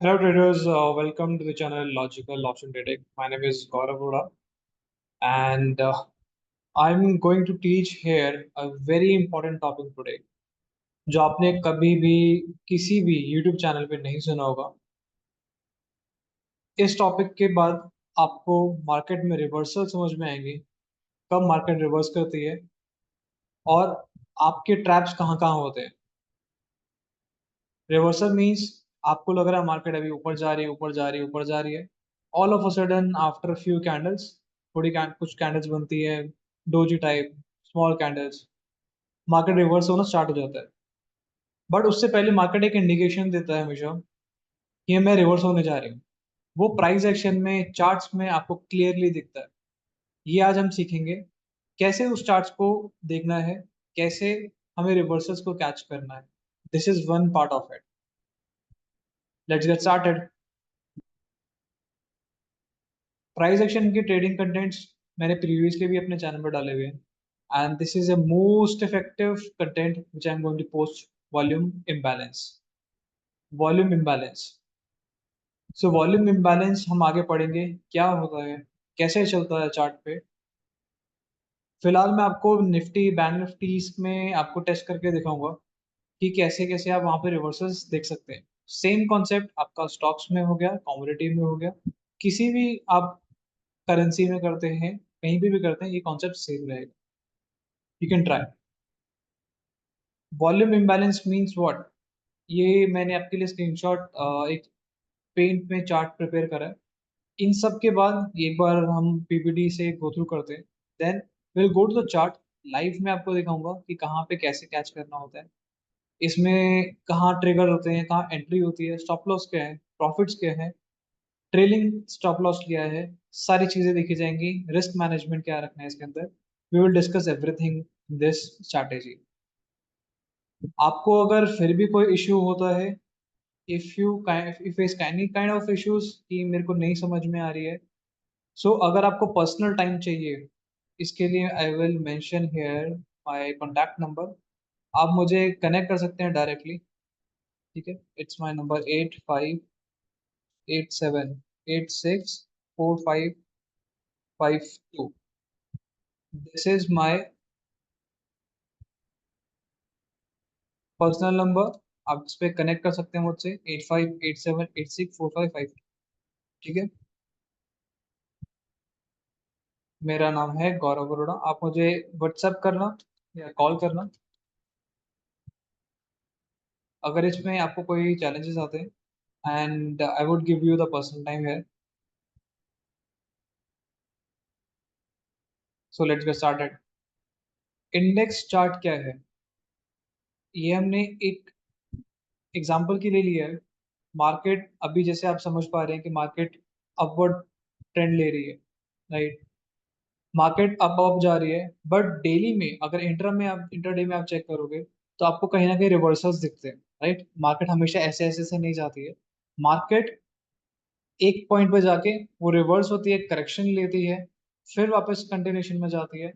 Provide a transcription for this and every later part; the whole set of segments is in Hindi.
Hello traders, welcome to the channel Logical Option Trading. My name is Gaurav Arora and I'm going to teach here a very important topic today जो आपने कभी भी किसी भी YouTube चैनल पे नहीं सुना होगा। इस टॉपिक के बाद आपको मार्केट में रिवर्सल समझ में आएंगे, कब मार्केट रिवर्स करती है और आपके ट्रैप्स कहाँ कहाँ होते हैं। रिवर्सल मीन्स आपको लग रहा है मार्केट अभी ऊपर जा रही है, ऊपर जा रही है, ऊपर जा रही है। All of a sudden after few candles, कुछ कैंडल्स बनती है, doji type small candles, market reverse होना स्टार्ट हो जाता है। बट उससे पहले मार्केट एक इंडिकेशन देता है हमेशा कि मैं रिवर्स होने जा रही हूँ। वो प्राइस एक्शन में, चार्ट्स में आपको क्लियरली दिखता है। ये आज हम सीखेंगे कैसे उस चार्ट्स को देखना है, कैसे हमें रिवर्सल्स को कैच करना है। This is one part of it. Let's get started. Price action की ट्रेडिंग कंटेंट्स मैंने प्रीवियसली भी अपने चैनल पर डाले हुए हैं and this is a most effective content which I am going to post. Volume imbalance, volume imbalance. So volume imbalance हम आगे पढ़ेंगे क्या होता है, कैसे चलता है चार्ट पे। फिलहाल मैं आपको निफ्टी, बैंक निफ्टीज में आपको टेस्ट करके दिखाऊंगा कि कैसे कैसे आप वहां पे रिवर्सल्स देख सकते हैं। सेम कॉन्सेप्ट आपका स्टॉक्स में हो गया, कमोडिटी में हो गया, किसी भी आप करेंसी में करते हैं, कहीं भी करते हैं, ये कॉन्सेप्ट सेम रहेगा। You can try. Volume imbalance means what, ये मैंने आपके लिए स्क्रीनशॉट एक पेंट में चार्ट प्रिपेयर करा है। इन सब के बाद एक बार हम पीपीटी से गो थ्रू करते हैं, then will go to the chart. Live में आपको दिखाऊंगा कि कहाँ पे कैसे कैच करना होता है, इसमें कहाँ ट्रिगर होते हैं, कहाँ एंट्री होती है, स्टॉप लॉस क्या है, प्रॉफिट्स क्या है, ट्रेलिंग स्टॉप लॉस क्या है। सारी चीजें देखी जाएंगी, रिस्क मैनेजमेंट क्या रखना है इसके अंदर। We will discuss everything in this strategy. आपको अगर फिर भी कोई इश्यू होता है, if face any kind of issues कि मेरे को नहीं समझ में आ रही है, सो अगर आपको पर्सनल टाइम चाहिए, इसके लिए I will mention here my contact number. आप मुझे कनेक्ट कर सकते हैं डायरेक्टली। ठीक है, it's my number 8587864552। This is my personal number. आप इस पे कनेक्ट कर सकते हैं मुझसे, 8587864552। ठीक है, मेरा नाम है गौरव अरोड़ा। आप मुझे व्हाट्सएप करना या कॉल करना अगर इसमें आपको कोई चैलेंजेस आते हैं, and I would give you the personal time है। So let's get started. Index chart क्या है, ये हमने एक एग्जांपल के लिए लिया है। मार्केट अभी जैसे आप समझ पा रहे हैं कि मार्केट अपवर्ड ट्रेंड ले रही है, राइट। मार्केट अप अप जा रही है, बट डेली में अगर इंटर में आप इंटरडे में आप चेक करोगे तो आपको कहीं ना कहीं रिवर्सल्स दिखते हैं, राइट। मार्केट हमेशा ऐसे ऐसे से नहीं जाती है। मार्केट एक पॉइंट पे जाके वो रिवर्स होती है, करेक्शन लेती है, फिर वापस कंटिन्यूशन में जाती है।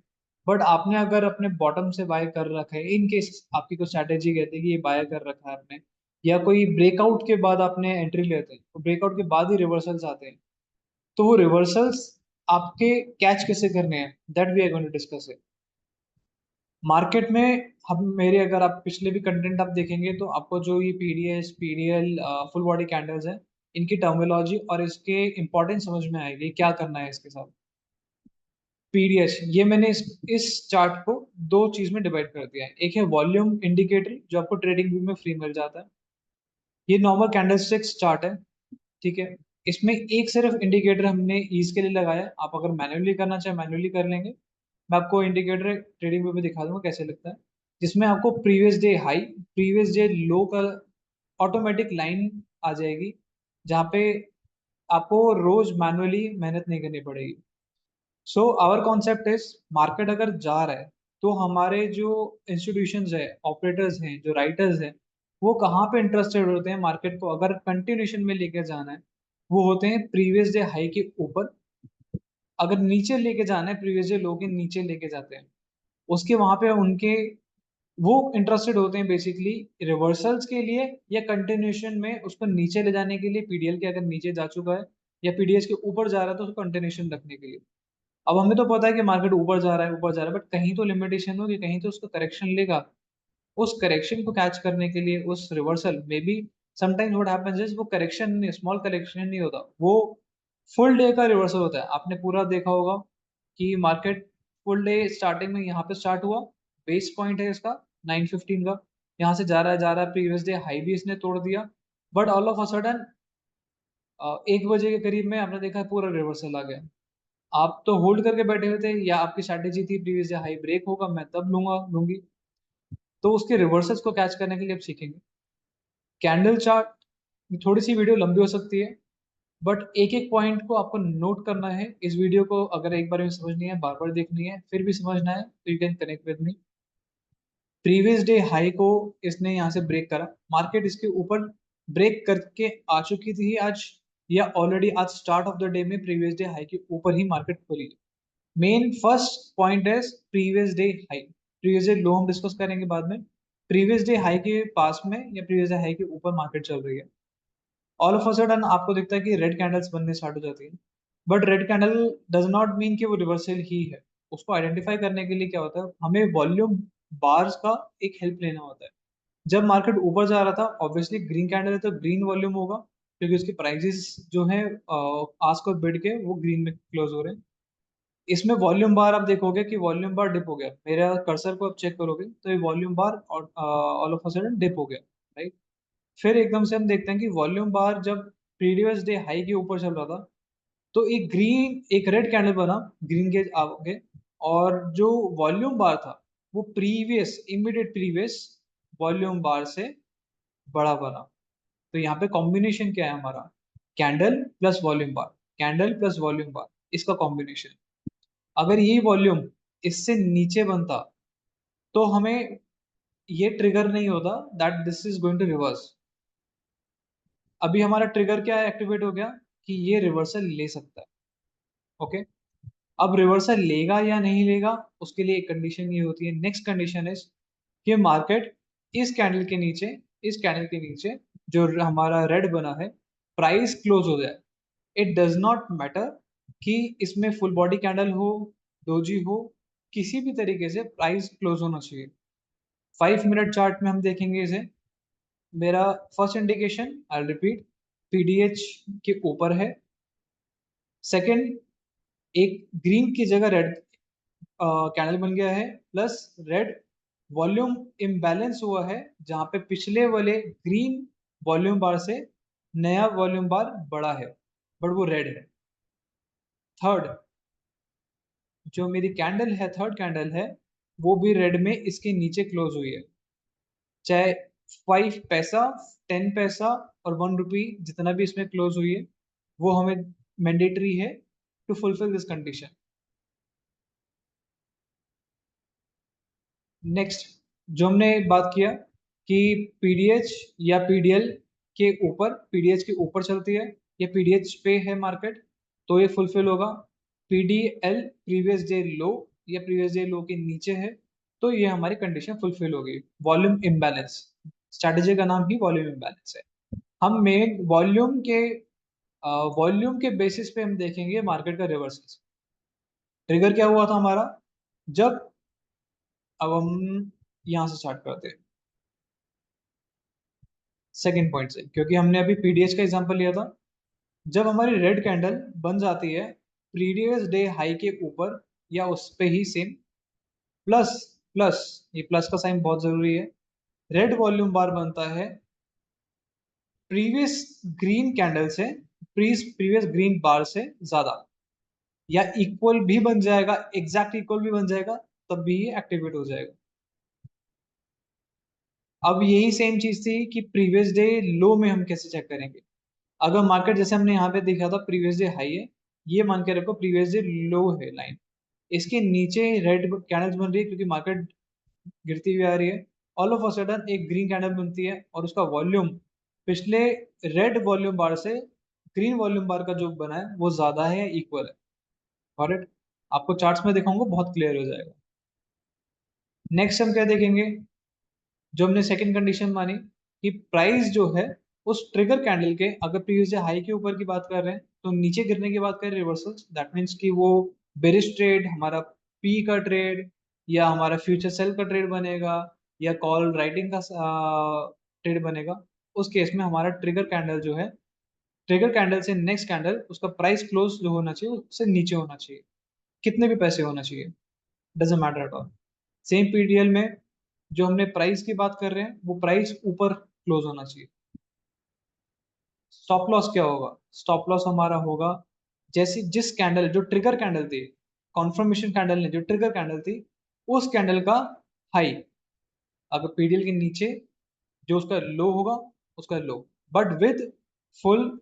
बट आपने अगर अपने बॉटम से बाय कर रखा है, इन केस आपकी कोई स्ट्रैटेजी कहती है कि ये बाय कर रखा है आपने, या कोई ब्रेकआउट के बाद आपने एंट्री लेते हैं, तो ब्रेकआउट के बाद ही रिवर्सल्स आते हैं, तो वो रिवर्सल्स आपके कैच कैसे करने हैं, that we are going to discuss it. Market में हम मेरे अगर आप पिछले भी कंटेंट आप देखेंगे तो आपको जो ये PDS, PDL, full body candles हैं, इनकी टर्मिनोलॉजी और इसके इंपॉर्टेंस समझ में आएगी, क्या करना है इसके साथ। पीडीएस ये मैंने इस चार्ट को दो चीज में डिवाइड कर दिया है। एक है वॉल्यूम इंडिकेटर जो आपको ट्रेडिंग व्यू में फ्री मिल जाता है, ये नॉर्मल कैंडलस्टिक्स चार्ट है। ठीक है, इसमें एक सिर्फ इंडिकेटर हमने ईज के लिए लगाया है। आप अगर मैन्युअली करना चाहे मैन्युअली कर लेंगे। मैं आपको इंडिकेटर ट्रेडिंग व्यू में दिखा दूंगा कैसे लगता है, जिसमें आपको previous day high, previous day लो का ऑटोमेटिक लाइन आ जाएगी, जहाँ पे आपको रोज मैनुअली मेहनत नहीं करनी पड़ेगी। So our concept is, market अगर जा रहा है तो हमारे जो इंस्टीट्यूशंस है, ऑपरेटर्स हैं, जो राइटर्स हैं, वो कहाँ पे इंटरेस्टेड होते हैं मार्केट को अगर कंटिन्यूशन में लेके जाना है। वो होते हैं प्रीवियस डे हाई के ऊपर। अगर नीचे लेके जाना है, प्रीवियस डे लो के नीचे लेके जाते हैं, उसके वहां पे उनके वो इंटरेस्टेड होते हैं बेसिकली रिवर्सल्स के लिए या कंटिन्यूशन में उसको नीचे ले जाने के लिए, पीडीएल के अगर नीचे जा चुका है या पीडीएस के ऊपर जा रहा है तो उसको कंटिन्यूशन रखने के लिए। अब हमें तो पता है कि मार्केट ऊपर जा रहा है, ऊपर जा रहा है, बट कहीं तो लिमिटेशन होगी, कहीं तो उसको करेक्शन लेगा। उस करेक्शन को कैच करने के लिए उस रिवर्सल में भी समटाइम्स व्हाट हैपेंस इज वो करेक्शन स्मॉल करेक्शन नहीं होता, वो फुल डे का रिवर्सल होता है। आपने पूरा देखा होगा कि मार्केट फुल डे स्टार्टिंग में यहाँ पे स्टार्ट हुआ, बेस पॉइंट है इसका 915 का, यहाँ से जा रहा है जा रहा है, प्रीवियस डे हाई भी इसने तोड़ दिया, but all of a sudden 1 बजे के करीब में आपने देखा पूरा रिवर्सल आ गया। आप तो होल्ड करके बैठे हुए थे या आपकी स्ट्रैटेजी थी प्रीवियस डे हाई ब्रेक होगा मैं तब लूंगा लूंगी, तो उसके रिवर्सल्स को कैच करने के लिए आप सीखेंगे। कैंडल चार्ट थोड़ी सी वीडियो लंबी हो सकती है, बट एक एक पॉइंट को आपको नोट करना है। इस वीडियो को अगर एक बार में समझनी है, बार बार देखनी है, फिर भी समझना है, तो you can connect with me. Previous day high को इसने यहाँ से ब्रेक करा, मार्केट इसके ऊपर ब्रेक करके आ चुकी थी आज, या ऑलरेडी आज स्टार्ट ऑफ द डे में प्रीवियस डे हाई के ऊपर ही मार्केट खुली। मेन फर्स्ट पॉइंट है previous day high, previous day लो हम डिस्कस करेंगे बाद में। प्रीवियस डे हाई के पास में या प्रीवियस डे हाई के ऊपर मार्केट चल रही है, ऑल ऑफ अ सडन आपको दिखता है कि रेड कैंडल्स बनने स्टार्ट हो जाती है, but red candle does not mean कि वो रिवर्सल ही है। उसको आइडेंटिफाई करने के लिए क्या होता है, हमें वॉल्यूम बार्स का एक हेल्प लेना होता है। जब मार्केट ऊपर जा रहा था ऑब्वियसली ग्रीन कैंडल है तो ग्रीन वॉल्यूम होगा, क्योंकि उसकी प्राइजेस जो है आस्क और बिड के वो ग्रीन में क्लोज हो रहे हैं। इसमें वॉल्यूम बार आप देखोगे कि वॉल्यूम बार डिप हो गया, मेरा कर्सर को आप चेक करोगे तो ये वॉल्यूम बार और all of a sudden dip हो गया, राइट। फिर एकदम से हम देखते हैं कि वॉल्यूम बार जब प्रीवियस डे हाई के ऊपर चल रहा था तो एक रेड कैंडल बना ग्रीन के आगे, और जो वॉल्यूम बार था वो प्रीवियस इमीडिएट प्रीवियस वॉल्यूम बार से बड़ा बना। तो यहाँ पे कॉम्बिनेशन क्या है हमारा, कैंडल प्लस वॉल्यूम बार, कैंडल प्लस वॉल्यूम बार, इसका कॉम्बिनेशन। अगर ये वॉल्यूम इससे नीचे बनता तो हमें ये ट्रिगर नहीं होता that this is going to reverse. अभी हमारा ट्रिगर क्या एक्टिवेट हो गया कि ये रिवर्सल ले सकता है, ओके। अब रिवर्सल लेगा या नहीं लेगा उसके लिए एक कंडीशन ये होती है, नेक्स्ट कंडीशन इज कि मार्केट इस कैंडल के नीचे, इस कैंडल के नीचे जो हमारा रेड बना है प्राइस क्लोज हो जाए। इट डज नॉट मैटर कि इसमें फुल बॉडी कैंडल हो, डोजी हो, किसी भी तरीके से प्राइस क्लोज होना चाहिए। 5 मिनट चार्ट में हम देखेंगे इसे। मेरा first indication I repeat, PDH के ऊपर है। सेकंड, एक ग्रीन की जगह रेड कैंडल बन गया है, प्लस रेड वॉल्यूम इम्बैलेंस हुआ है, जहां पे पिछले वाले ग्रीन वॉल्यूम बार से नया वॉल्यूम बार बड़ा है, बट वो रेड है। थर्ड, जो मेरी कैंडल है, थर्ड कैंडल है, वो भी रेड में इसके नीचे क्लोज हुई है। चाहे 5 पैसा, 10 पैसा और 1 रुपी जितना भी इसमें क्लोज हुई है, वो हमें मैंडेटरी है to fulfil this condition. Next, जो हमने बात किया कि पीडीएच या पीडीएल के ऊपर, पीडीएच के ऊपर चलती है या पीडीएच पे है मार्केट, तो ये फुलफिल होगा। पीडीएल प्रीवियस डे लो या प्रीवियस डे लो के नीचे है, तो ये हमारी कंडीशन फुलफिल होगी। वॉल्यूम इम्बैलेंस, स्ट्रैटेजी का नाम ही वॉल्यूम इम्बैलेंस है। हम मेन वॉल्यूम के बेसिस पे हम देखेंगे मार्केट का रिवर्सल। ट्रिगर क्या हुआ था हमारा, जब, अब हम यहाँ से स्टार्ट करते हैं सेकंड पॉइंट से, क्योंकि हमने अभी पीडीएच का एग्जांपल लिया था। जब हमारी रेड कैंडल बन जाती है प्रीवियस डे हाई के ऊपर या उस पे ही सेम, प्लस, प्लस, ये प्लस का साइन बहुत जरूरी है, रेड वॉल्यूम बार बनता है प्रीवियस ग्रीन कैंडल से, प्रीवियस ग्रीन बार से ज्यादा, या इक्वल भी बन जाएगा, एग्जैक्ट इक्वल भी बन जाएगा, तब भी ये एक्टिवेट हो जाएगा। अब यही सेम चीज थी कि प्रीवियस डे लो में हम कैसे चेक करेंगे। अगर मार्केट जैसे हमने यहाँ पे देखा था प्रीवियस डे हाई है, ये मान के रखो प्रीवियस डे लो है लाइन, इसके नीचे रेड कैंडल्स बन रही है क्योंकि मार्केट गिरती हुई आ रही है। ऑल ऑफ अ सडन एक ग्रीन कैंडल बनती है और उसका वॉल्यूम पिछले रेड वॉल्यूम बार से ग्रीन वॉल्यूम बार का जो बना है वो ज्यादा है, इक्वल है। करेक्ट, आपको चार्ट्स में दिखाऊंगा बहुत क्लियर हो जाएगा। नेक्स्ट हम क्या देखेंगे, जो हमने सेकंड कंडीशन मानी कि प्राइस जो है उस ट्रिगर कैंडल के, अगर प्रीवियस हाई के ऊपर की बात कर रहे हैं तो नीचे गिरने की बात करें रिवर्सल, दैट मीन्स कि वो बेरिश ट्रेड, हमारा पी का ट्रेड या हमारा फ्यूचर सेल का ट्रेड बनेगा या कॉल राइटिंग का ट्रेड बनेगा। उस केस में हमारा ट्रिगर कैंडल जो है, ट्रिगर कैंडल से नेक्स्ट कैंडल उसका प्राइस क्लोज जो होना चाहिए उससे नीचे होना चाहिए, कितने भी पैसे होना चाहिए, doesn't matter at all. Same PDL में जो हमने प्राइस की बात कर रहे हैं वो प्राइस ऊपर क्लोज होना चाहिए। स्टॉप लॉस क्या होगा? स्टॉप लॉस हमारा होगा जैसी जिस कैंडल, जो ट्रिगर कैंडल थी, कॉन्फर्मेशन कैंडल ने जो ट्रिगर कैंडल थी, उस कैंडल का हाई अगर पीडीएल के नीचे जो उसका लो होगा, उसका low, but with full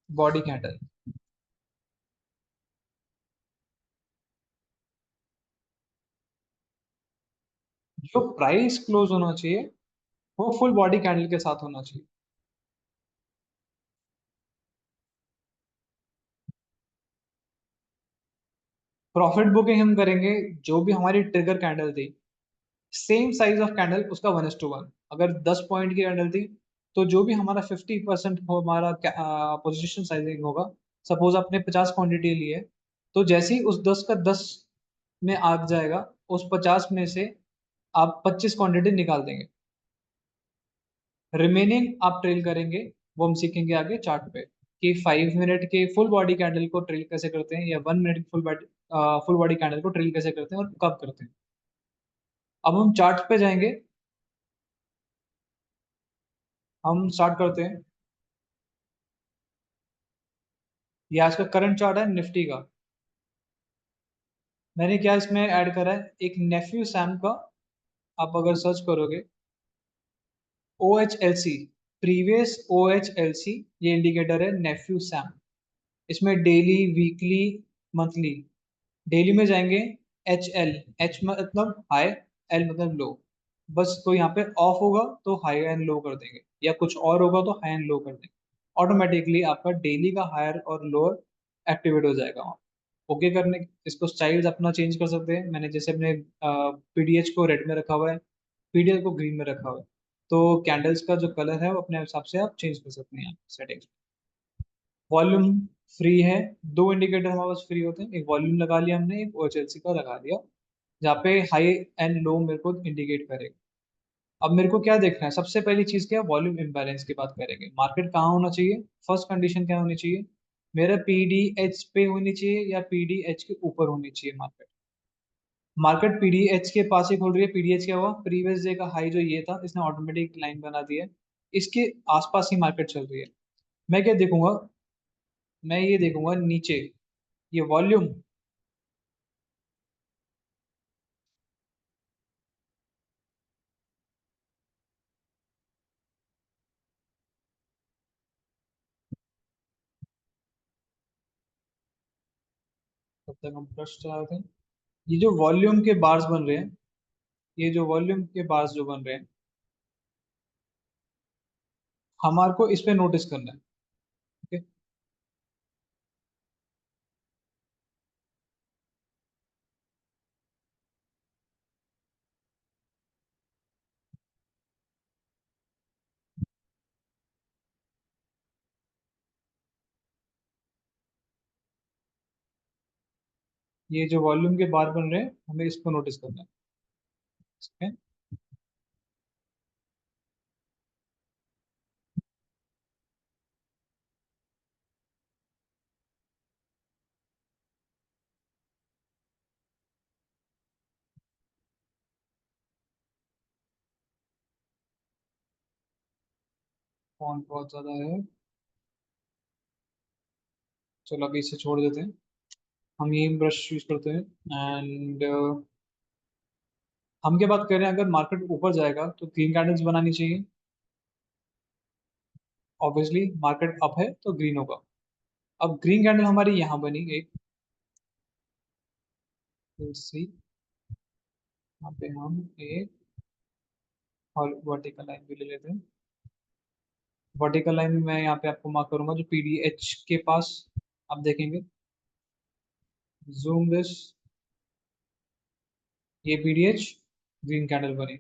body candle. जो प्राइस क्लोज होना चाहिए वो फुल बॉडी कैंडल के साथ होना चाहिए। प्रॉफिट बुकिंग हम करेंगे जो भी हमारी ट्रिगर कैंडल थी, सेम साइज ऑफ कैंडल उसका 1:1। अगर 10 पॉइंट की कैंडल थी तो जो भी हमारा 50% हमारा पोजिशन साइजिंग होगा, सपोज आपने 50 क्वांटिटी ली है, तो जैसे ही उस 10 का 10 में आ जाएगा, उस 50 में से आप 25 क्वांटिटी निकाल देंगे, रिमेनिंग आप ट्रेल करेंगे। वो हम सीखेंगे आगे चार्ट पे कि 5 मिनट के फुल बॉडी कैंडल को ट्रेल कैसे करते हैं या 1 मिनट की फुल बॉडी कैंडल को ट्रेल कैसे करते हैं और कब करते हैं। अब हम चार्ट पे जाएंगे, हम स्टार्ट करते हैं। ये आज का करंट चार्ट है निफ्टी का। मैंने क्या इसमें ऐड करा है, एक नेफ्यू सैम का, आप अगर सर्च करोगे O H L C, previous O H L C, ये इंडिकेटर है नेफ्यू सैम। इसमें डेली, वीकली, मंथली, डेली में जाएंगे एच एल, एच मतलब हाई, एल मतलब लो, बस तो यहाँ पे ऑफ होगा तो हाई एंड लो कर देंगे, या कुछ और होगा तो हाई एंड लो कर देंगे, ऑटोमेटिकली आपका डेली का हायर और लोअर एक्टिवेट हो जाएगा वहाँ। ओके करने, इसको स्टाइल्स अपना चेंज कर सकते हैं, मैंने जैसे अपने पीडीएच को रेड में रखा हुआ है, पीडीएल को ग्रीन में रखा हुआ है, तो कैंडल्स का जो कलर है वो अपने हिसाब से आप चेंज कर सकते हैं यहाँ सेटिंग्स। वॉल्यूम फ्री है, दो इंडिकेटर हमारे पास फ्री होते हैं, एक वॉल्यूम लगा लिया हमने, एक ओएचएलसी का लगा लिया, जहाँ पे हाई एंड लो मेरे को इंडिकेट करेगा। अब मेरे को क्या देखना है, सबसे पहली चीज क्या है, वॉल्यूम इम्बैलेंस की बात करेंगे, मार्केट कहाँ होना चाहिए, फर्स्ट कंडीशन क्या होनी चाहिए, मेरा पीडीएच पे होनी चाहिए या पीडीएच के ऊपर होनी चाहिए मार्केट। मार्केट पीडीएच के पास ही खोल रही है, पीडीएच क्या हुआ, प्रीवियस डे का हाई जो ये था इसने ऑटोमेटिक लाइन बना दी है, इसके आसपास ही मार्केट चल रही है। मैं क्या देखूंगा, मैं ये देखूंगा नीचे, ये वॉल्यूम, तब तक हम फ्लश चला रहे हैं। ये जो वॉल्यूम के बार्स बन रहे हैं, ये जो वॉल्यूम के बार्स जो बन रहे हैं, हमारे को इस पे नोटिस करना है। ठीक है, ये जो वॉल्यूम के बार बन रहे हैं हमें इसको नोटिस करना है। ठीक है, फॉन्ट बहुत ज्यादा है, चलो अभी इसे छोड़ देते हैं, हम ये ब्रश यूज करते हैं। एंड हम क्या बात कर रहे हैं, अगर मार्केट ऊपर जाएगा तो ग्रीन कैंडल्स बनानी चाहिए, ऑब्वियसली मार्केट अप है तो ग्रीन होगा। अब ग्रीन कैंडल हमारी यहाँ बनी एक, सी, यहाँ पे हम एक और वर्टिकल लाइन भी ले लेते हैं। वर्टिकल लाइन में मैं यहाँ पे आपको मार्क करूंगा जो पीडीएच के पास, आप देखेंगे, जूम दिस, ये पीडीएच, ग्रीन कैंडल बनी,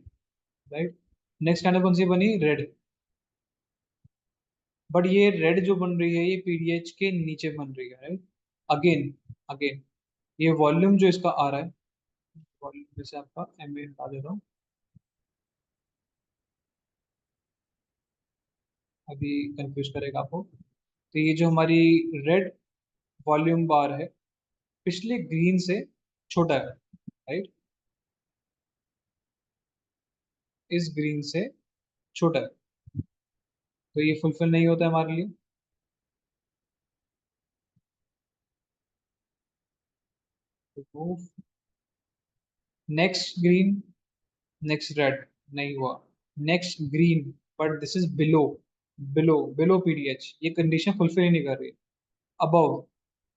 राइट। नेक्स्ट कैंडल कौन सी बनी, रेड। बट ये रेड जो बन रही है ये पीडीएच के नीचे बन रही है, राइट। अगेन, अगेन ये वॉल्यूम जो इसका आ रहा है, वॉल्यूम जैसे आपका एम ए हटा देता हूँ, अभी कंफ्यूज करेगा आपको। तो ये जो हमारी रेड वॉल्यूम बार है, पिछले ग्रीन से छोटा है, राइट। इस ग्रीन से छोटा है, तो ये फुलफिल नहीं होता है हमारे लिए। तो नेक्स्ट ग्रीन, नेक्स्ट रेड, नहीं हुआ। Next green, but this is below, below PDH, ये कंडीशन फुलफिल ही नहीं कर रही। अबव,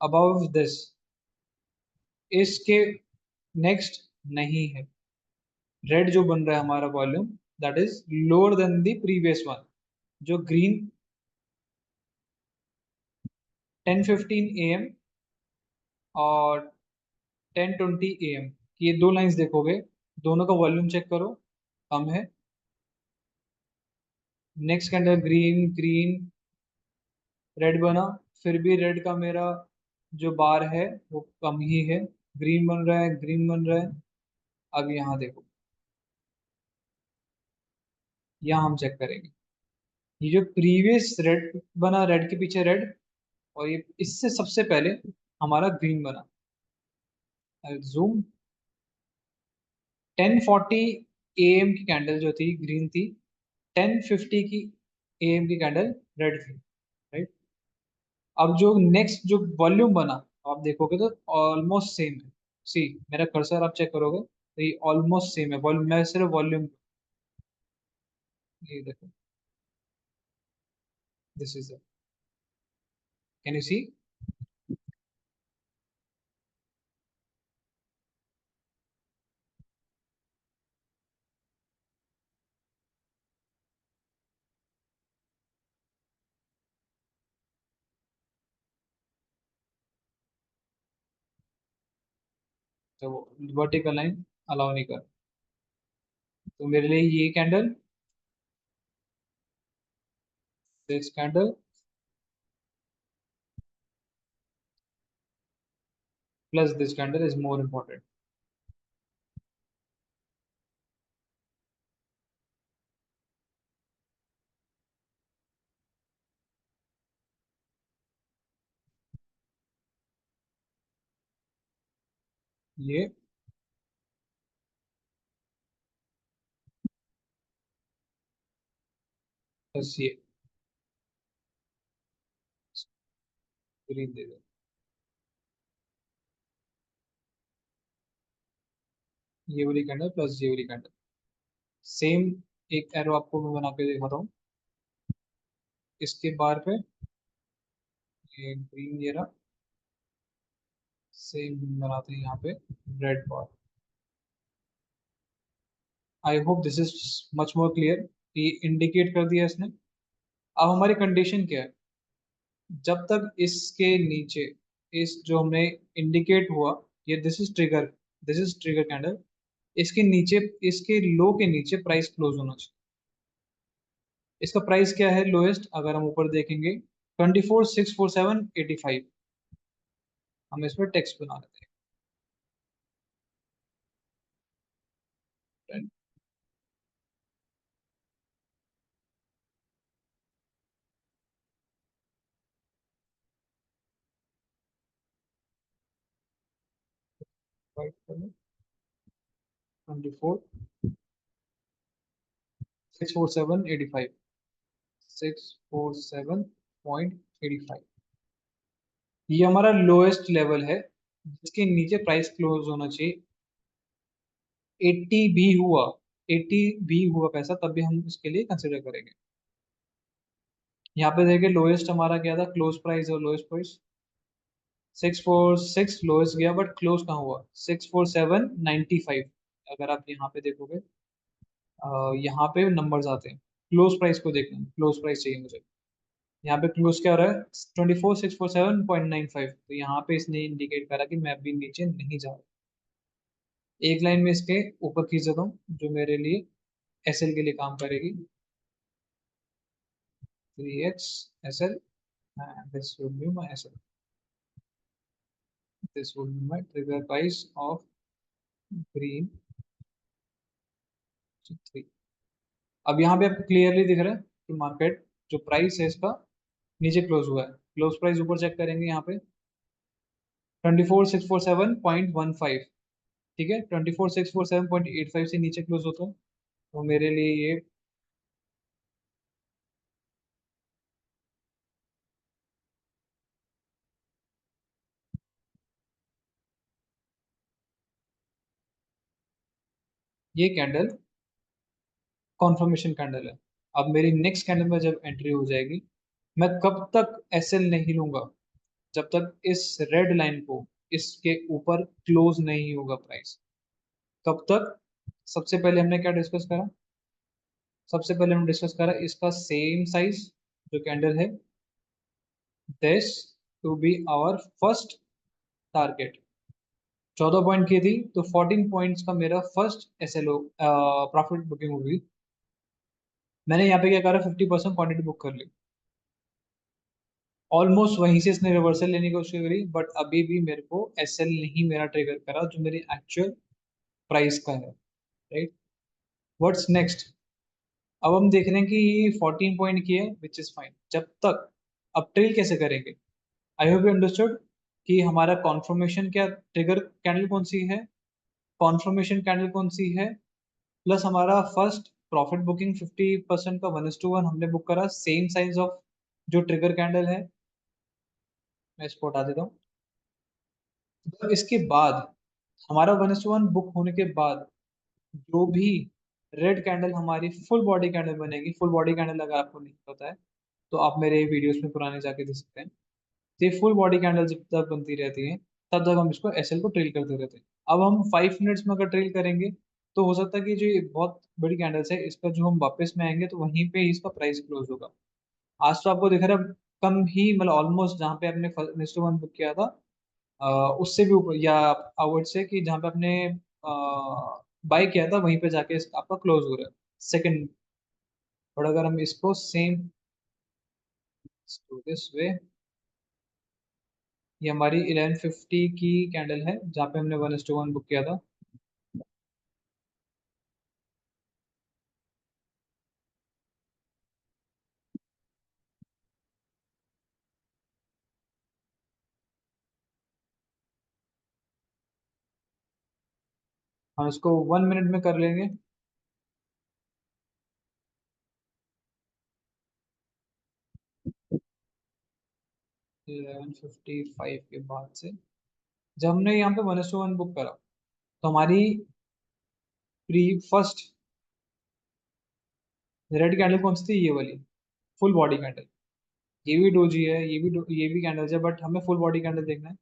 अबव दिस, इसके नेक्स्ट नहीं है। रेड जो बन रहा है हमारा volume, that is lower than the previous one. जो ग्रीन 10:15 AM और 10:20 AM, ये दो लाइंस देखोगे, दोनों का वॉल्यूम चेक करो, कम है। नेक्स्ट के अंदर ग्रीन, ग्रीन, रेड बना, फिर भी रेड का मेरा जो बार है वो कम ही है। ग्रीन बन रहा है, ग्रीन बन रहा है। अब यहाँ देखो, यहाँ हम चेक करेंगे, ये जो प्रीवियस रेड बना, रेड के पीछे रेड, और ये इससे सबसे पहले हमारा ग्रीन बना। जूम, 10:40 AM की कैंडल जो थी ग्रीन थी, 10:50 की AM की कैंडल रेड थी, राइट। अब जो नेक्स्ट जो वॉल्यूम बना, आप देखोगे तो ऑलमोस्ट सेम है। सी, मेरा कर्सर आप चेक करोगे तो ये ऑलमोस्ट सेम है, वॉल्यूम, मैं सिर्फ वॉल्यूम, ये देखो, this is, can you see. तो वर्टिकल लाइन अलाउ नहीं कर, तो मेरे लिए ये candle, this candle plus this candle is more important. ये प्लस ये, ग्रीन दे दो। ये वाली कैंडल प्लस ये वाली कैंडल, सेम। एक एरो आपको मैं बना के दिखाता हूँ, इसके बार पे ये ग्रीन, ये रहा, सेम बनाते हैं यहाँ पे red bar. I hope this is much more clear, कि इंडिकेट कर दिया इसने। अब हमारी कंडीशन क्या है, जब तक इसके नीचे, इस जो हमने इंडिकेट हुआ, ये this is trigger, this is trigger candle, इसके नीचे, इसके लो के नीचे प्राइस क्लोज होना चाहिए। इसका प्राइस क्या है लोएस्ट, अगर हम ऊपर देखेंगे, 24,647.85। हम इस पर टेक्स्ट बना लेते हैं, 24,647.85, 647.85, ये हमारा लोएस्ट लेवल है, जिसके नीचे प्राइस क्लोज होना चाहिए। 80 भी हुआ, 80 भी हुआ पैसा, तब भी हम इसके लिए कंसिडर करेंगे। यहाँ पे देखिए लोएस्ट हमारा क्या था, क्लोज प्राइस और लोएस्ट प्राइस, 646 लोएस्ट गया, बट क्लोज कहाँ हुआ, 647.95। अगर आप यहाँ पे देखोगे, यहाँ पे नंबर्स आते हैं, क्लोज प्राइस को देखना, क्लोज प्राइस चाहिए मुझे। यहाँ पे क्लोज क्या हो रहा है, 24,647.95, तो यहाँ पे इसने इंडिकेट करा कि मैं अभी नीचे नहीं जा रहा। एक लाइन में इसके ऊपर खींच देता हूँ जो मेरे लिए एसएल के लिए काम करेगी। 3x SL, and this would be my SL. This would be my trigger price of green 3। अब यहाँ पे आपको क्लियरली दिख रहा है कि मार्केट जो प्राइस है इसका नीचे क्लोज हुआ है। क्लोज प्राइस ऊपर चेक करेंगे यहाँ पे 24647.15। ठीक है, 24647.85 से नीचे क्लोज होता है तो मेरे लिए ये कैंडल कॉन्फर्मेशन कैंडल है। अब मेरी नेक्स्ट कैंडल में जब एंट्री हो जाएगी, मैं कब तक एसएल नहीं लूंगा जब तक इस रेड लाइन को इसके ऊपर क्लोज नहीं होगा प्राइस। कब तक? सबसे पहले हमने क्या डिस्कस करा? सबसे पहले हमने डिस्कस करा इसका सेम साइज जो कैंडल है, this to be our first target. 14 point की थी तो 14 पॉइंट्स का मेरा फर्स्ट एसएलओ प्रॉफिट बुकिंग होगी। मैंने यहाँ पे क्या करा, 50% क्वांटिटी बुक कर ली। ऑलमोस्ट वहीं से इसने रिवर्सल लेने की कोशिश करी, बट अभी भी मेरे को एसएल नहीं मेरा ट्रिगर करा जो मेरी एक्चुअल प्राइस का है। Right, what's next? अब हम देख रहे हैं कि ये 14 पॉइंट की है विच इज फाइन। जब तक, अब ट्रेल कैसे करेंगे? आई होप यू अंडरस्टूड कि हमारा कॉन्फर्मेशन क्या ट्रिगर कैंडल कौन सी है, कॉन्फर्मेशन कैंडल कौन सी है, प्लस हमारा फर्स्ट प्रॉफिट बुकिंग 50% का 1:1 हमने बुक करा सेम साइज ऑफ जो ट्रिगर कैंडल है। मैं इसको हटा देता हूँ। तो इसके बाद हमारा 1:1 बुक होने के बाद जो भी रेड कैंडल हमारी फुल बॉडी कैंडल बनेगी, फुल बॉडी कैंडल अगर आपको नहीं पता है तो आप मेरे वीडियोस में पुराने जाके देख सकते हैं। तो ये फुल बॉडी कैंडल जब तक बनती रहती है तब तक हम इसको एसएल को ट्रेल करते रहते हैं। अब हम 5 मिनट्स में अगर ट्रेल करेंगे तो हो सकता है कि जो ये बहुत बड़ी कैंडल्स है इसका जो हम वापस में आएंगे तो वहीं पे ही इसका प्राइस क्लोज होगा। आज तो आपको दिख रहा है कम ही, मतलब ऑलमोस्ट जहाँ पे आपने फर्स्ट वन बुक किया था उससे भी ऊपर, या आउट से कि जहाँ पे आपने बाय किया था वहीं पे जाके आपका क्लोज हो रहा है सेकंड। और अगर हम इसको सेम दिस वे, ये हमारी 1150 की कैंडल है जहाँ पे हमने 1:1 बुक किया था। हम इसको 1 मिनट में कर लेंगे। 11:55 के बाद से जब हमने यहाँ पे 1:1 बुक करा तो हमारी प्री फर्स्ट रेड कैंडल कौन सी थी? ये वाली फुल बॉडी कैंडल। ये भी डोजी है, ये भी कैंडल्स है, बट हमें फुल बॉडी कैंडल देखना है।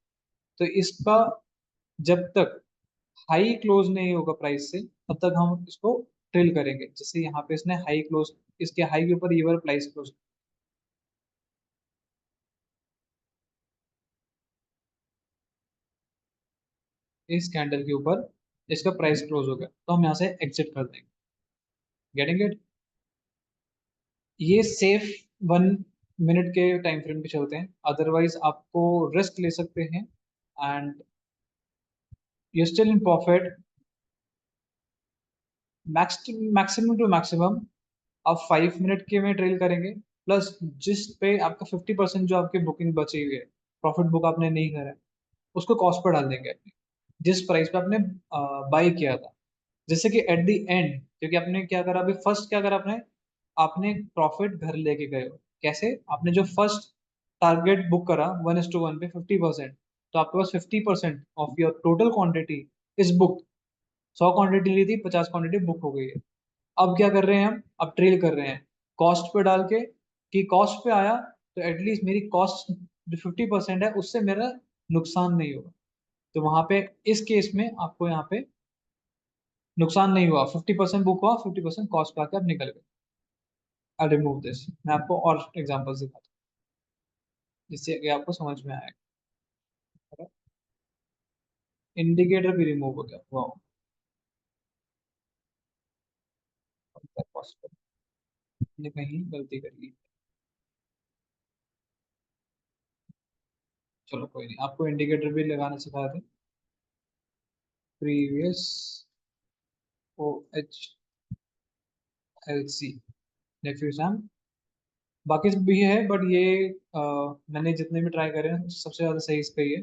तो इसका जब तक हाई क्लोज नहीं होगा प्राइस से तब तक हम इसको ट्रेल करेंगे। जैसे यहाँ पे इसने हाई क्लोज, इसके हाई के ऊपर ये वाला प्राइस क्लोज, इस कैंडल के ऊपर इसका प्राइस क्लोज हो गया तो हम यहाँ से एग्जिट कर देंगे। Getting it? ये सेफ 1 मिनट के टाइम फ्रेम पे चलते हैं, अदरवाइज आपको रिस्क ले सकते हैं and you still in profit. Maximum to maximum आप 5 मिनट के में ट्रेल करेंगे, प्लस जिस पे आपका 50% जो आपकी बुकिंग बची हुई है, प्रॉफिट बुक आपने नहीं करा है, उसको कॉस्ट पर डाल देंगे अपने, जिस प्राइस पे आपने बाई किया था। जैसे कि एट द एंड, क्योंकि आपने क्या करा अभी, फर्स्ट क्या करा आपने, आपने प्रॉफिट घर लेके गए हो। कैसे? आपने जो फर्स्ट टारगेट बुक करा 1:1 पे 50%, तो आपके पास 50% of your total quantity is book. 100 quantity ली थी, 50 क्वांटिटी बुक हो गई है। अब क्या कर रहे हैं हम? अब ट्रेल कर रहे हैं कॉस्ट पे डाल के, कि कॉस्ट पे आया तो एटलीस्ट मेरी कॉस्ट जो 50% है उससे मेरा नुकसान नहीं होगा। तो वहां पे इस केस में आपको यहाँ पे नुकसान नहीं हुआ, 50% बुक हुआ, 50% कॉस्ट पे आके आप निकल गए। आई रिमूव दिस, मैं आपको और एग्जांपल्स दिखाता हूँ जिससे कि आपको समझ में आएगा। इंडिकेटर भी रिमूव हो गया, वाह। पॉसिबल, ने कहीं गलती कर ली। चलो कोई नहीं, आपको इंडिकेटर भी लगाना सिखा दें। प्रीवियस OHLC डिफ्यूजन, बाकी सब भी है बट ये मैंने जितने भी ट्राई करे हैं सबसे ज़्यादा सही इस पे ही है।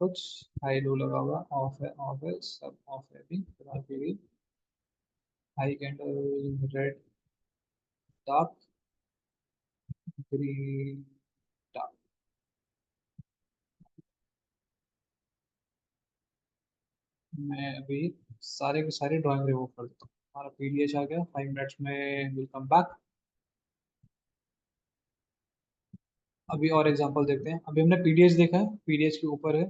कुछ हाई लो लगा हुआ, ऑफ है, सब ऑफ है अभी फिलहाल के लिए। High candle, red, dark green, dark. मैं अभी सारे के सारे ड्राइंग रिमूव कर देता हूँ। हमारा पीडीएच आ गया, 5 मिनट्स में विल कम बैक। अभी और एग्जांपल देखते हैं। अभी हमने पीडीएच देखा है, पीडीएच के ऊपर है।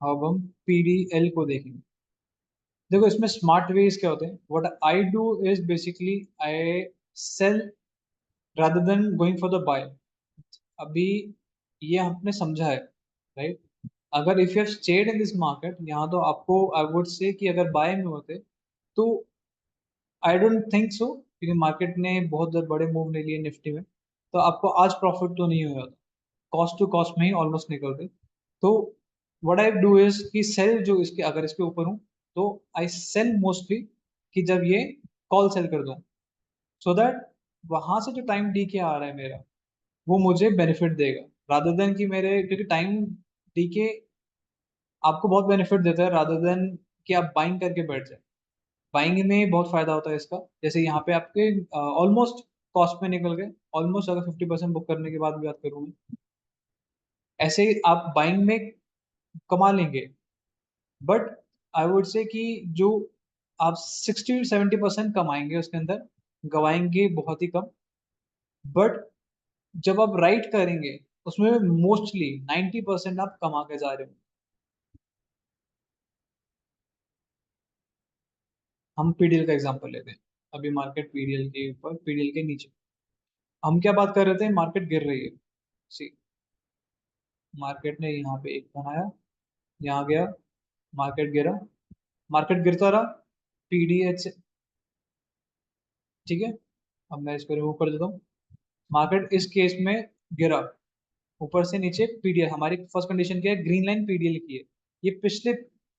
अब हम पीडीएल को देखेंगे। देखो इसमें स्मार्ट वेज क्या होते हैं, what I do is basically I sell rather than going for the buy। अभी ये हमने समझा है, राइट। अगर if you have stayed in this market, यहाँ तो आपको आई वुड से कि अगर बाय में होते तो आई डोंट थिंक सो, क्योंकि मार्केट ने बहुत बड़े मूव नहीं लिए निफ्टी में, तो आपको आज प्रॉफिट तो नहीं हुआ था। कॉस्ट टू कॉस्ट में ही ऑलमोस्ट निकलते। तो व्हाट आई डू इज कि सेल जो इसके, अगर इसके ऊपर हूँ तो आई सेल मोस्टली कि जब ये कॉल सेल कर दूं, सो दैट वहां से जो टाइम डी के आ रहा है मेरा, वो मुझे बेनिफिट देगा, रादर देन कि मेरे, क्योंकि टाइम डी के आपको बहुत बेनिफिट देता है रादर देन कि आप बाइंग करके बैठ जाए। बाइंग में बहुत फायदा होता है इसका, जैसे यहाँ पे आपके ऑलमोस्ट कॉस्ट में निकल गए, ऑलमोस्ट अगर 50% बुक करने के बाद भी बात करूँ मैं, ऐसे ही आप बाइंग में कमा लेंगे। बट आई वुड से कि जो आप 60-70% कमाएंगे उसके अंदर, गवाएंगे बहुत ही कम। बट जब आप राइट करेंगे उसमें मोस्टली 90% आप कमा के जा रहे हो। हम पीडीएल का एग्जांपल लेते हैं। अभी मार्केट पीडीएल के ऊपर, पीडीएल के नीचे, हम क्या बात कर रहे थे, मार्केट गिर रही है। सी, मार्केट ने यहाँ पे एक बनाया, यहाँ गया, मार्केट गिरा, मार्केट गिरता रहा, पीडीएच, ठीक है। अब मैं इसको रिमूव कर देता हूँ। मार्केट इस केस में गिरा, ऊपर से नीचे, पीडीएल हमारी फर्स्ट कंडीशन क्या है, ग्रीन लाइन पीडीएल की है। ये पिछले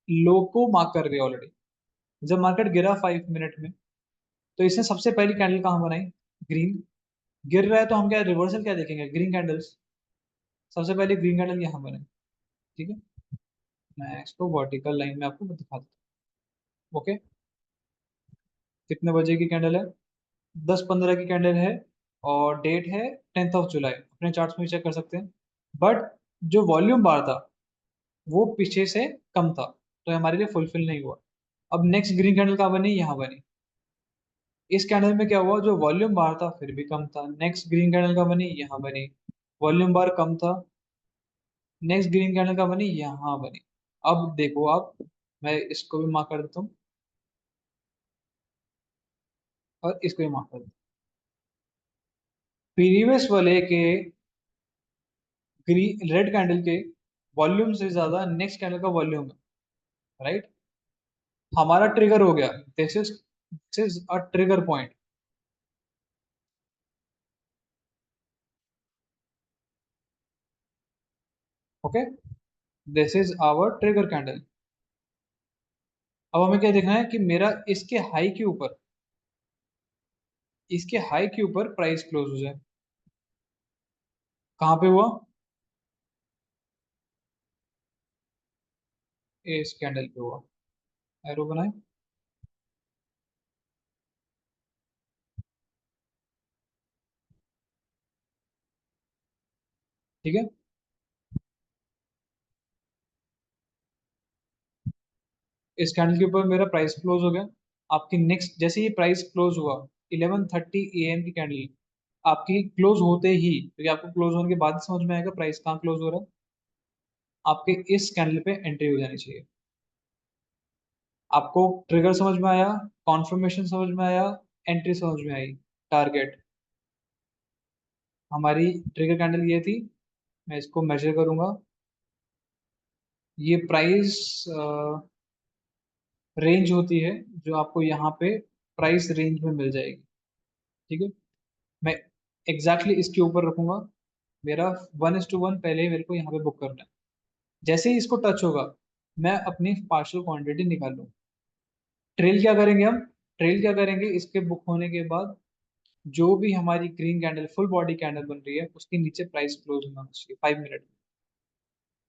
लो को मार्क कर रही है ऑलरेडी। जब मार्केट गिरा 5 मिनट में, तो इसने सबसे पहली कैंडल कहाँ बनाई, ग्रीन। गिर रहा है तो हम क्या रिवर्सल क्या देखेंगे, ग्रीन कैंडल्स। सबसे पहले ग्रीन कैंडल यहाँ बनाई, ठीक है। मैं इसको वर्टिकल लाइन में आपको दिखा देता हूँ, ओके। कितने बजे की कैंडल है, 10:15 की कैंडल है, और डेट है 10th of July, अपने चार्ट्स में चेक कर सकते हैं। बट जो वॉल्यूम बार था वो पीछे से कम था, तो हमारे लिए फुलफिल नहीं हुआ। अब नेक्स्ट ग्रीन कैंडल कहाँ बनी, यहाँ बनी। इस कैंडल में क्या हुआ, जो वॉल्यूम बार था फिर भी कम था, नेक्स्ट ग्रीन कैंडल का बनी, यहाँ बनी, वॉल्यूम बार कम था, नेक्स्ट ग्रीन कैंडल का बनी, यहाँ बनी। अब देखो आप, मैं इसको भी मार्क कर देता हूँ और इसको भी मार्क कर देता हूँ। प्रीवियस वाले के ग्रीन रेड कैंडल के वॉल्यूम से ज्यादा नेक्स्ट कैंडल का वॉल्यूम है, राइट। हमारा ट्रिगर हो गया, this is a trigger point, okay. This is our trigger candle. अब हमें क्या देखना है कि मेरा इसके हाई के ऊपर, इसके हाई के ऊपर प्राइस क्लोज हो जाए। कहाँ पे हुआ, इस कैंडल पे हुआ। एरो बनाए, ठीक है। इस कैंडल के ऊपर मेरा प्राइस क्लोज हो गया। आपकी नेक्स्ट, जैसे ही प्राइस क्लोज हुआ 11:30 AM की कैंडल, आपकी क्लोज होते ही, क्योंकि आपको क्लोज होने के बाद ही समझ में आएगा प्राइस कहाँ क्लोज हो रहा है, आपके इस कैंडल पे एंट्री हो जानी चाहिए। आपको ट्रिगर समझ में आया, कॉन्फर्मेशन समझ में आया, एंट्री समझ में आई, टारगेट। हमारी ट्रिगर कैंडल ये थी, मैं इसको मेजर करूंगा। ये प्राइस रेंज होती है जो आपको यहाँ पे प्राइस रेंज में मिल जाएगी। ठीक है, मैं एग्जैक्टली इसके ऊपर रखूंगा। मेरा 1:1 पहले ही मेरे को यहाँ पे बुक करना है। जैसे ही इसको टच होगा, मैं अपनी पार्शियल क्वांटिटी निकाल लूँ। ट्रेल क्या करेंगे हम? ट्रेल क्या करेंगे, इसके बुक होने के बाद जो भी हमारी green candle full body candle बन रही है उसके नीचे प्राइस क्लोज होना चाहिए 5 मिनट में।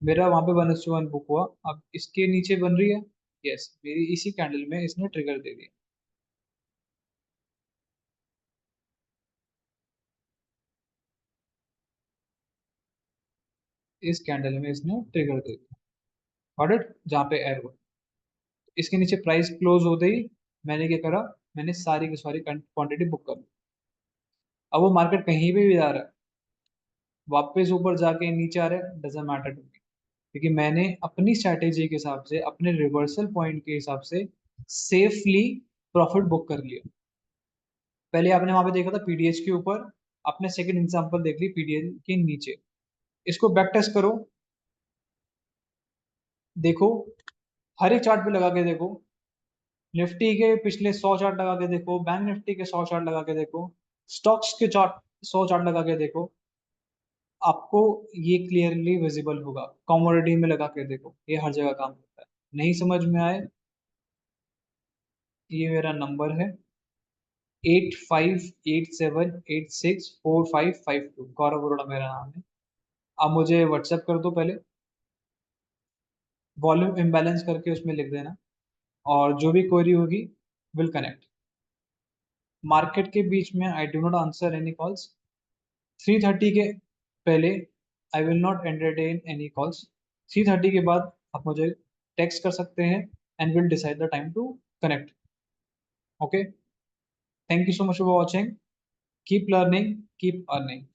मेरा वहां पे 1:1 बुक हुआ, अब इसके नीचे बन रही है। यस, मेरी इसी कैंडल में इसने ट्रिगर दे दिया। इस कैंडल में इसने ट्रिगर दे दिया। ऑर्डर जहाँ पे एरो, इसके नीचे प्राइस क्लोज होते ही मैंने क्या करा, मैंने सारी की सारी क्वांटिटी बुक कर ली। अब वो मार्केट कहीं भी जा रहा है, वापस ऊपर जाके नीचे आ रहा है, डजेंट मैटर टू मी, क्योंकि मैंने अपनी स्ट्रैटेजी के हिसाब से, अपने रिवर्सल पॉइंट के हिसाब से सेफली प्रॉफिट बुक कर लिया। पहले आपने वहां पे देखा था पीडीएच के ऊपर, आपने सेकंड एग्जांपल देख ली पीडीएच के नीचे। इसको बैक टेस्ट करो, देखो, हर एक चार्ट पे लगा के देखो। निफ्टी के पिछले 100 चार्ट लगा के देखो, बैंक निफ्टी के 100 चार्ट लगा के देखो, स्टॉक्स के चार्ट 100 चार्ट लगा के देखो, आपको ये क्लियरली विजिबल होगा। कॉमोडिटी में लगा के देखो, ये हर जगह काम करता है। नहीं समझ में आए, ये मेरा नंबर है 8587864552। गौरव अरोड़ा मेरा नाम है। आप मुझे व्हाट्सएप कर दो पहले, वॉल्यूम इम्बैलेंस करके उसमें लिख देना, और जो भी क्वेरी होगी विल कनेक्ट। मार्केट के बीच में I do not answer any calls. 3:30 के पहले I will not entertain any calls. 3:30 के बाद आप मुझे टेक्स्ट कर सकते हैं and will decide the time to connect. Okay, thank you so much for watching. Keep learning, keep earning.